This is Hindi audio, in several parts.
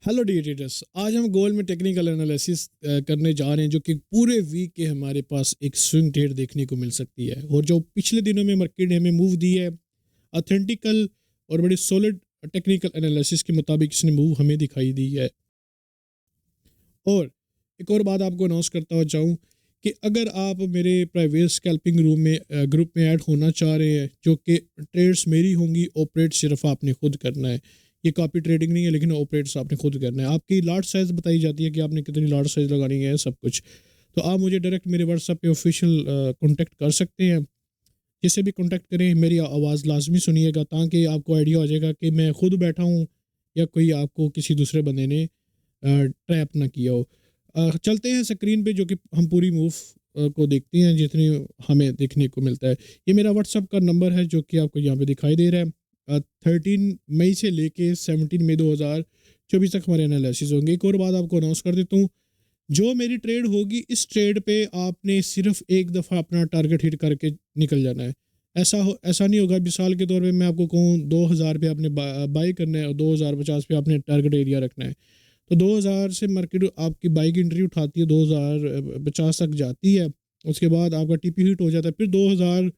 Hello dear traders. आज हम गोल्ड में टेक्निकल एनालिसिस करने जा रहे हैं, जो कि पूरे वीक के हमारे पास एक स्विंग ट्रेड देखने को मिल सकती है। और जो पिछले दिनों में मार्केट ने हमें मूव दी है, ऑथेंटिकल और बड़ी सॉलिड टेक्निकल एनालिसिस के मुताबिक इसने मूव हमें दिखाई दी है। और एक और बात आपको अनाउंस करता हुआ चाहूँ कि अगर आप मेरे प्राइवेट स्कैल्पिंग रूम में ग्रुप में ऐड होना चाह रहे हैं, जो कि ट्रेड्स मेरी होंगी, ऑपरेट सिर्फ आपने खुद करना है। ये कॉपी ट्रेडिंग नहीं है, लेकिन ऑपरेट्स आपने खुद करना है। आपकी लाट साइज बताई जाती है कि आपने कितनी लाट साइज लगानी है, सब कुछ। तो आप मुझे डायरेक्ट मेरे व्हाट्सएप पे ऑफिशियल कॉन्टैक्ट कर सकते हैं। जिससे भी कॉन्टैक्ट करें, मेरी आवाज़ लाजमी सुनिएगा, ताकि आपको आइडिया हो जाएगा कि मैं खुद बैठा हूँ या कोई आपको किसी दूसरे बंदे ने ट्रैप ना किया हो। चलते हैं स्क्रीन पे, जो कि हम पूरी मूव को देखते हैं जितनी हमें देखने को मिलता है। ये मेरा व्हाट्सअप का नंबर है, जो कि आपको यहाँ पे दिखाई दे रहा है। 13 मई से लेके 17 मई 2024 तक हमारे एनालिसिस होंगे। एक और बात आपको अनाउंस कर देता हूँ, जो मेरी ट्रेड होगी, इस ट्रेड पे आपने सिर्फ एक दफ़ा अपना टारगेट हिट करके निकल जाना है। ऐसा नहीं होगा मिसाल के तौर पे मैं आपको कहूँ 2000 पे आपने बाई करना है और 2050 पे आपने टारगेट एरिया रखना है। तो 2000 से मार्केट आपकी बाई की एंट्री उठाती है, 2050 तक जाती है। उसके बाद आपका टीपी हिट हो जाता है, फिर 2000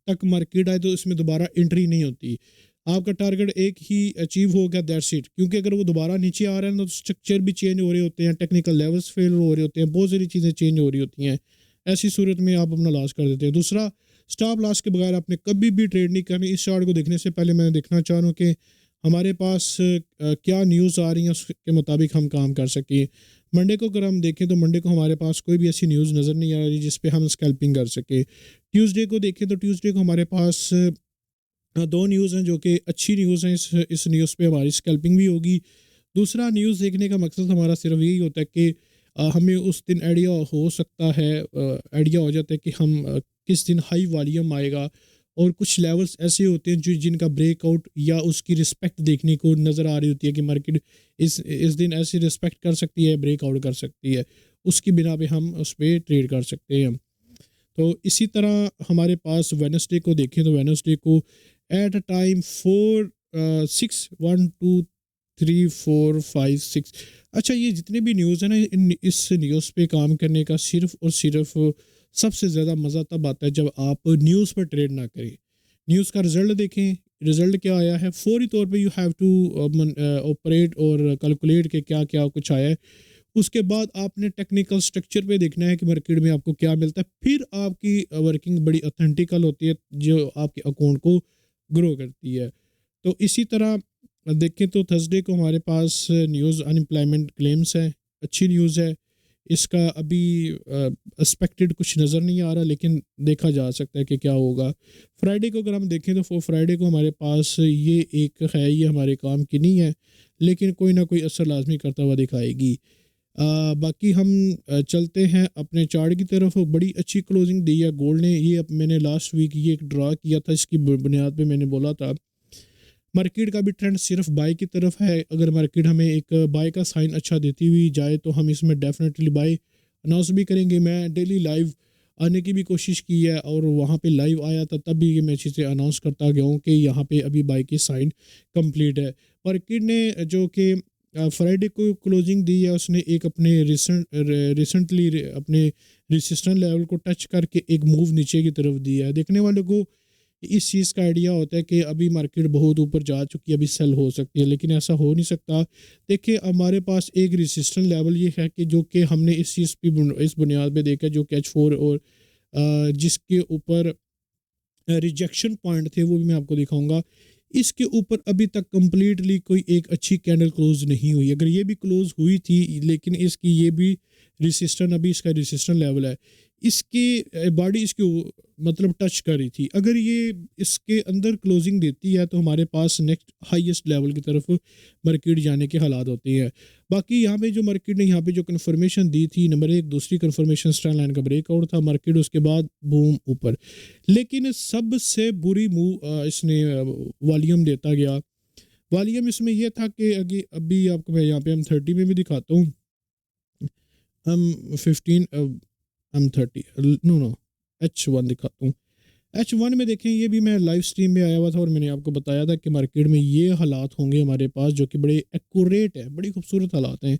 तक मार्केट आए तो इसमें दोबारा एंट्री नहीं होती। आपका टारगेट एक ही अचीव हो गया, दैट्स इट। क्योंकि अगर वो दोबारा नीचे आ रहा है तो स्ट्रक्चर भी चेंज हो रहे होते हैं, टेक्निकल लेवल्स फेल हो रहे होते हैं, बहुत सारी चीज़ें चेंज हो रही होती हैं। ऐसी सूरत में आप अपना लॉस कर देते हैं। दूसरा, स्टॉप लॉस के बगैर आपने कभी भी ट्रेड नहीं करनी। इस चार्ट को देखने से पहले मैं देखना चाह रहा हूँ कि हमारे पास क्या न्यूज़ आ रही है, उसके मुताबिक हम काम कर सकें। मंडे को अगर हम देखें तो मंडे को हमारे पास कोई भी ऐसी न्यूज़ नज़र नहीं आ रही जिस पे हम स्कैल्पिंग कर सके। ट्यूसडे को देखें तो ट्यूसडे को हमारे पास दो न्यूज़ हैं, जो कि अच्छी न्यूज़ हैं। इस न्यूज़ पे हमारी स्कैल्पिंग भी होगी। दूसरा, न्यूज़ देखने का मकसद हमारा सिर्फ यही होता है कि हमें उस दिन आइडिया हो सकता है, आइडिया हो जाता है कि हम किस दिन हाई वॉल्यूम आएगा। और कुछ लेवल्स ऐसे होते हैं जो जिनका ब्रेकआउट या उसकी रिस्पेक्ट देखने को नज़र आ रही होती है कि मार्केट इस दिन ऐसी रिस्पेक्ट कर सकती है, ब्रेकआउट कर सकती है। उसकी बिना पे हम उस पर ट्रेड कर सकते हैं। तो इसी तरह हमारे पास वेडनेसडे को देखें तो वेडनेसडे को एट अ टाइम 4 6 1 2 3 4 5 6। अच्छा, ये जितने भी न्यूज़ है ना, इस न्यूज़ पे काम करने का सिर्फ और सिर्फ सबसे ज़्यादा मज़ा तब आता है जब आप न्यूज़ पर ट्रेड ना करें। न्यूज़ का रिजल्ट देखें, रिजल्ट क्या आया है, फौरी तौर पे यू हैव टू ऑपरेट और कैलकुलेट के क्या क्या कुछ आया है। उसके बाद आपने टेक्निकल स्ट्रक्चर पे देखना है कि मार्केट में आपको क्या मिलता है। फिर आपकी वर्किंग बड़ी ऑथेंटिकल होती है, जो आपके अकाउंट को ग्रो करती है। तो इसी तरह देखें तो थर्सडे को हमारे पास न्यूज़ अनएम्प्लॉयमेंट क्लेम्स है, अच्छी न्यूज़ है। इसका अभी एक्सपेक्टेड कुछ नज़र नहीं आ रहा, लेकिन देखा जा सकता है कि क्या होगा। फ्राइडे को अगर हम देखें तो फ्राइडे को हमारे पास ये एक है, ये हमारे काम की नहीं है, लेकिन कोई ना कोई असर लाजमी करता हुआ दिखाएगी। बाकी हम चलते हैं अपने चार्ट की तरफ। बड़ी अच्छी क्लोजिंग दी है गोल्ड ने। ये अब मैंने लास्ट वीक ये एक ड्रा किया था, इसकी बुनियाद पे मैंने बोला था मार्केट का भी ट्रेंड सिर्फ बाय की तरफ है। अगर मार्केट हमें एक बाय का साइन अच्छा देती हुई जाए तो हम इसमें डेफिनेटली बाय अनाउंस भी करेंगे। मैं डेली लाइव आने की भी कोशिश की है, और वहाँ पे लाइव आया था, तब भी ये मैं चीज़ें अनाउंस करता गया हूँ कि यहाँ पे अभी बाय की साइन कंप्लीट है। मार्केट ने जो कि फ्राइडे को क्लोजिंग दी है, उसने एक अपने रिसेंटली अपने रेजिस्टेंस लेवल को टच करके एक मूव नीचे की तरफ दिया है। देखने वाले को इस चीज़ का आइडिया होता है कि अभी मार्केट बहुत ऊपर जा चुकी है, अभी सेल हो सकती है, लेकिन ऐसा हो नहीं सकता। देखिए, हमारे पास एक रेजिस्टेंस लेवल ये है कि जो कि हमने इस चीज़ की इस बुनियाद पे देखा, जो कैच 4 और जिसके ऊपर रिजेक्शन पॉइंट थे, वो भी मैं आपको दिखाऊंगा। इसके ऊपर अभी तक कंप्लीटली कोई एक अच्छी कैंडल क्लोज नहीं हुई। अगर ये भी क्लोज हुई थी, लेकिन इसकी ये भी रेसिस्टेंस, अभी इसका रेसिस्टेंस लेवल है, इसकी बॉडी इसके मतलब टच कर रही थी। अगर ये इसके अंदर क्लोजिंग देती है तो हमारे पास नेक्स्ट हाईएस्ट लेवल की तरफ मार्केट जाने के हालात होते हैं। बाकी यहाँ पे जो मार्केट ने यहाँ पे जो कन्फर्मेशन दी थी, नंबर एक, दूसरी कन्फर्मेशन स्ट्रेंथ लाइन का ब्रेकआउट था मार्केट, उसके बाद बूम ऊपर। लेकिन सबसे बुरी मूव इसने वॉल्यूम देता गया। वॉल्यूम इसमें यह था कि अभी आपको मैं यहाँ पे हम 30 में भी दिखाता हूँ, हम 15 हम 30 नो नो H1 दिखाता हूँ। H1 में देखें, ये भी मैं लाइव स्ट्रीम में आया हुआ था और मैंने आपको बताया था कि मार्केट में ये हालात होंगे हमारे पास जो कि बड़े एक्यूरेट है, बड़ी खूबसूरत हालात हैं।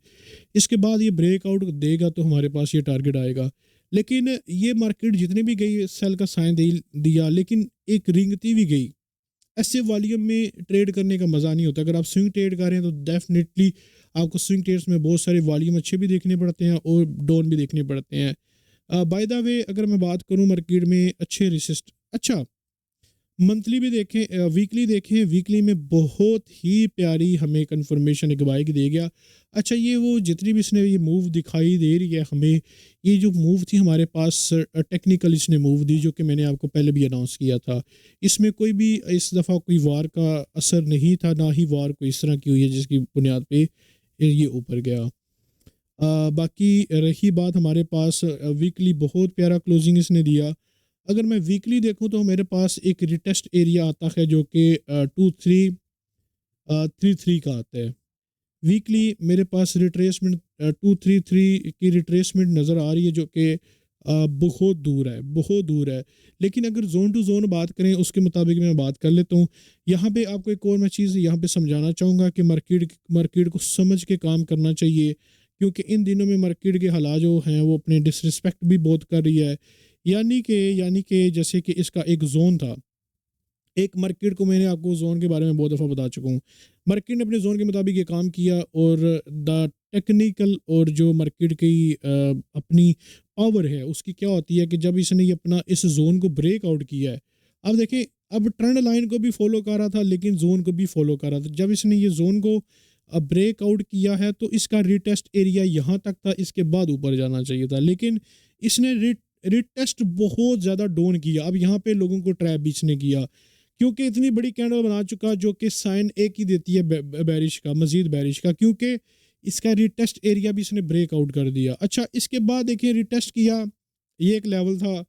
इसके बाद ये ब्रेकआउट देगा तो हमारे पास ये टारगेट आएगा। लेकिन ये मार्केट जितनी भी गई सेल का साइन दिया, लेकिन एक रिंगती भी गई। ऐसे वॉल्यूम में ट्रेड करने का मज़ा नहीं होता। अगर आप स्विंग ट्रेड कर रहे हैं तो डेफिनेटली आपको स्विंग ट्रेड्स में बहुत सारे वॉल्यूम अच्छे भी देखने पड़ते हैं और डाउन भी देखने पड़ते हैं। बाय द वे, अगर मैं बात करूं मार्केट में अच्छे रिसिस्ट, अच्छा मंथली भी देखें, वीकली देखें, वीकली में बहुत ही प्यारी हमें कन्फर्मेशन एक बाइक दे गया। अच्छा, ये वो जितनी भी इसने ये मूव दिखाई दे रही है हमें, ये जो मूव थी हमारे पास टेक्निकल इसने मूव दी जो कि मैंने आपको पहले भी अनाउंस किया था। इसमें कोई भी इस दफ़ा कोई वार का असर नहीं था, ना ही वार कोई इस तरह की हुई है जिसकी बुनियाद पे ये ऊपर गया। बाकी रही बात हमारे पास वीकली, बहुत प्यारा क्लोजिंग इसने दिया। अगर मैं वीकली देखूं तो मेरे पास एक रिटेस्ट एरिया आता है जो कि 2333 का आता है। वीकली मेरे पास रिट्रेसमेंट 233 की रिट्रेसमेंट नज़र आ रही है जो कि बहुत दूर है, बहुत दूर है। लेकिन अगर जोन टू जोन बात करें उसके मुताबिक मैं बात कर लेता हूँ। यहाँ पे आपको एक और मैं चीज़ यहाँ पे समझाना चाहूँगा कि मार्केट मार्केट को समझ के काम करना चाहिए, क्योंकि इन दिनों में मार्केट के हालात जो हैं वो अपने डिसरिस्पेक्ट भी बहुत कर रही है। यानी कि जैसे कि इसका एक जोन था, एक मार्केट को मैंने आपको जोन के बारे में बहुत दफ़ा बता चुका हूँ। मार्केट ने अपने जोन के मुताबिक ये काम किया और द टेक्निकल और जो मार्केट की अपनी पावर है उसकी क्या होती है कि जब इसने ये अपना इस जोन को ब्रेक आउट किया है, अब देखें, अब ट्रेंड लाइन को भी फॉलो कर रहा था लेकिन जोन को भी फॉलो कर रहा था। जब इसने ये जोन को ब्रेक आउट किया है तो इसका रिटेस्ट एरिया यहाँ तक था, इसके बाद ऊपर जाना चाहिए था, लेकिन इसने रिटेस्ट बहुत ज़्यादा डाउन किया। अब यहाँ पे लोगों को ट्रैप बीचने किया, क्योंकि इतनी बड़ी कैंडल बना चुका जो कि साइन एक ही देती है बैरिश का, मजीद बैरिश का, क्योंकि इसका रिटेस्ट एरिया भी इसने ब्रेक आउट कर दिया। अच्छा, इसके बाद देखिए रिटेस्ट किया, ये एक लेवल था,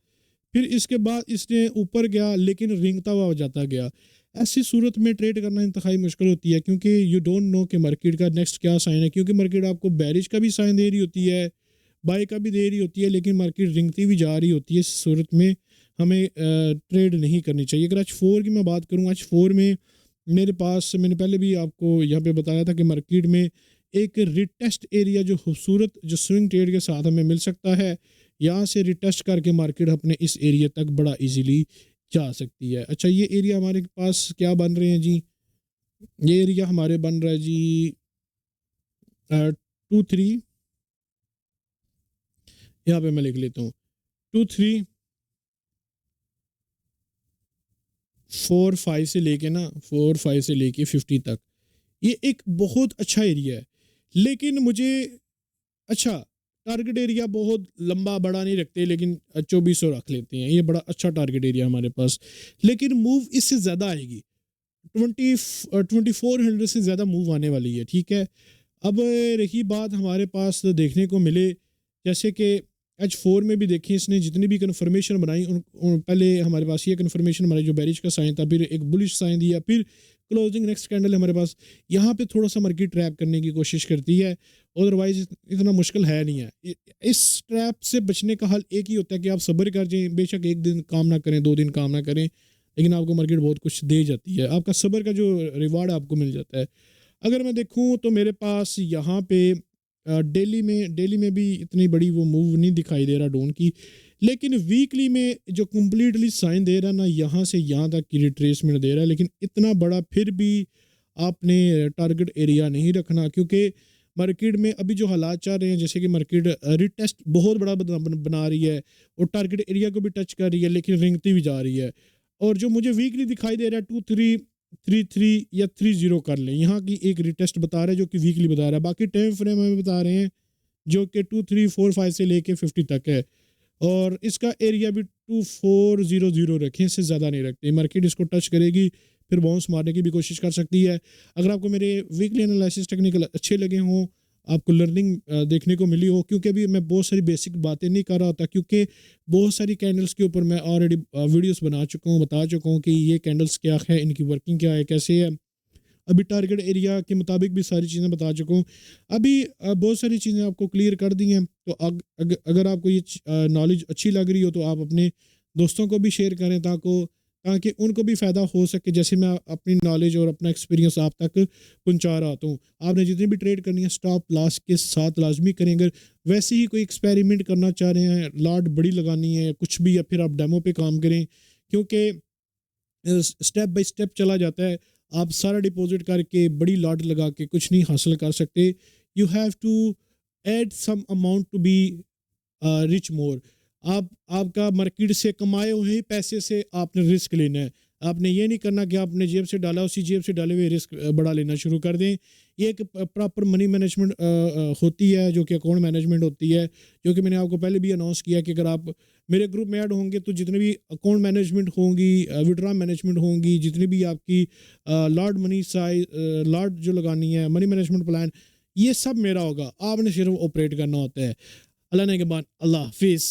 फिर इसके बाद इसने ऊपर गया लेकिन रिंगता हुआ जाता गया। ऐसी सूरत में ट्रेड करना इंतहाई मुश्किल होती है, क्योंकि यू डोंट नो कि मार्केट का नेक्स्ट क्या साइन है, क्योंकि मार्केट आपको बैरिश का भी साइन दे रही होती है, बाई का भी दे रही होती है, लेकिन मार्केट रिंगती भी जा रही होती है। इस सूरत में हमें ट्रेड नहीं करनी चाहिए। अगर H4 की मैं बात करूँ, H4 में मेरे पास, मैंने पहले भी आपको यहाँ पे बताया था कि मार्केट में एक रिटेस्ट एरिया जो खूबसूरत जो स्विंग ट्रेड के साथ हमें मिल सकता है, यहाँ से रिटेस्ट करके मार्केट अपने इस एरिया तक बड़ा इजीली जा सकती है। अच्छा, ये एरिया हमारे पास क्या बन रहे हैं जी, ये एरिया हमारे बन रहा है जी 2 3, यहाँ पे मैं लिख लेता हूँ 2 3 4 5 से लेके ना 4 5 से लेके 50 तक, ये एक बहुत अच्छा एरिया है। लेकिन मुझे, अच्छा, टारगेट एरिया बहुत लंबा बड़ा नहीं रखते, लेकिन 2400 रख लेते हैं, ये बड़ा अच्छा टारगेट एरिया हमारे पास। लेकिन मूव इससे ज़्यादा आएगी, 2400 से ज़्यादा मूव आने वाली है, ठीक है। अब रही बात हमारे पास देखने को मिले, जैसे कि H4 में भी देखिए इसने जितनी भी कन्फर्मेशन बनाई पहले हमारे पास ये कन्फर्मेशन बनाई जो बैरिश का साइन था, फिर एक बुलिश साइन दिया, फिर क्लोजिंग नेक्स्ट कैंडल हमारे पास, यहाँ पे थोड़ा सा मार्केट ट्रैप करने की कोशिश करती है, अदरवाइज इतना मुश्किल है नहीं है। इस ट्रैप से बचने का हल एक ही होता है कि आप सब्र कर जाएं, बेशक एक दिन काम ना करें, 2 दिन काम ना करें, लेकिन आपको मार्केट बहुत कुछ दे जाती है, आपका सब्र का जो रिवार्ड आपको मिल जाता है। अगर मैं देखूं तो मेरे पास यहाँ पे डेली में भी इतनी बड़ी वो मूव नहीं दिखाई दे रहा डाउन की, लेकिन वीकली में जो कम्प्लीटली साइन दे रहा है ना, यहाँ से यहाँ तक की रिट्रेसमेंट दे रहा है, लेकिन इतना बड़ा फिर भी आपने टारगेट एरिया नहीं रखना, क्योंकि मार्केट में अभी जो हालात चल रहे हैं, जैसे कि मार्केट रिटेस्ट बहुत बड़ा बना रही है और टारगेट एरिया को भी टच कर रही है, लेकिन रिंगती भी जा रही है। और जो मुझे वीकली दिखाई दे रहा है 2 3 3 3 या 30 कर लें, यहाँ की एक रिटेस्ट बता रहा है जो कि वीकली बता रहा है, बाकी टाइम फ्रेम हमें बता रहे हैं जो कि 2 3 4 5 से लेके 50 तक है, और इसका एरिया भी 2400 रखें, इससे ज़्यादा नहीं रखते। मार्केट इसको टच करेगी फिर बाउंस मारने की भी कोशिश कर सकती है। अगर आपको मेरे वीकली एनालिसिस टेक्निकल अच्छे लगे हों, आपको लर्निंग देखने को मिली हो, क्योंकि अभी मैं बहुत सारी बेसिक बातें नहीं कर रहा होता, क्योंकि बहुत सारी कैंडल्स के ऊपर मैं ऑलरेडी वीडियोस बना चुका हूँ, बता चुका हूँ कि ये कैंडल्स क्या है, इनकी वर्किंग क्या है, कैसे है। अभी टारगेट एरिया के मुताबिक भी सारी चीज़ें बता चुका हूँ। अभी बहुत सारी चीज़ें आपको क्लियर कर दी हैं, तो अगर आपको ये नॉलेज अच्छी लग रही हो तो आप अपने दोस्तों को भी शेयर करें ताकि उनको भी फ़ायदा हो सके, जैसे मैं अपनी नॉलेज और अपना एक्सपीरियंस आप तक पहुंचा रहा हूँ। आपने जितनी भी ट्रेड करनी है स्टॉप लॉस के साथ लाजमी करें। अगर वैसे ही कोई एक्सपेरिमेंट करना चाह रहे हैं, लॉट बड़ी लगानी है कुछ भी, या फिर आप डेमो पे काम करें, क्योंकि स्टेप बाय स्टेप चला जाता है। आप सारा डिपॉजिट करके बड़ी लॉट लगा के कुछ नहीं हासिल कर सकते। You have to add some amount to be rich more. आप आपका मार्केट से कमाए हुए पैसे से आपने रिस्क लेना है। आपने ये नहीं करना कि आपने जेब से डाला उसी जेब से डाले हुए रिस्क बढ़ा लेना शुरू कर दें। ये एक प्रॉपर मनी मैनेजमेंट होती है, जो कि अकाउंट मैनेजमेंट होती है, जो कि मैंने आपको पहले भी अनाउंस किया कि अगर आप मेरे ग्रुप में ऐड होंगे तो जितने भी अकाउंट मैनेजमेंट होंगी, विड्रॉ मैनेजमेंट होंगी, जितनी भी आपकी लॉट मनी साइज लॉट जो लगानी है, मनी मैनेजमेंट प्लान, ये सब मेरा होगा। आपने सिर्फ ऑपरेट करना होता है। अल्लाह ने के बाद अल्लाह हाफिज़।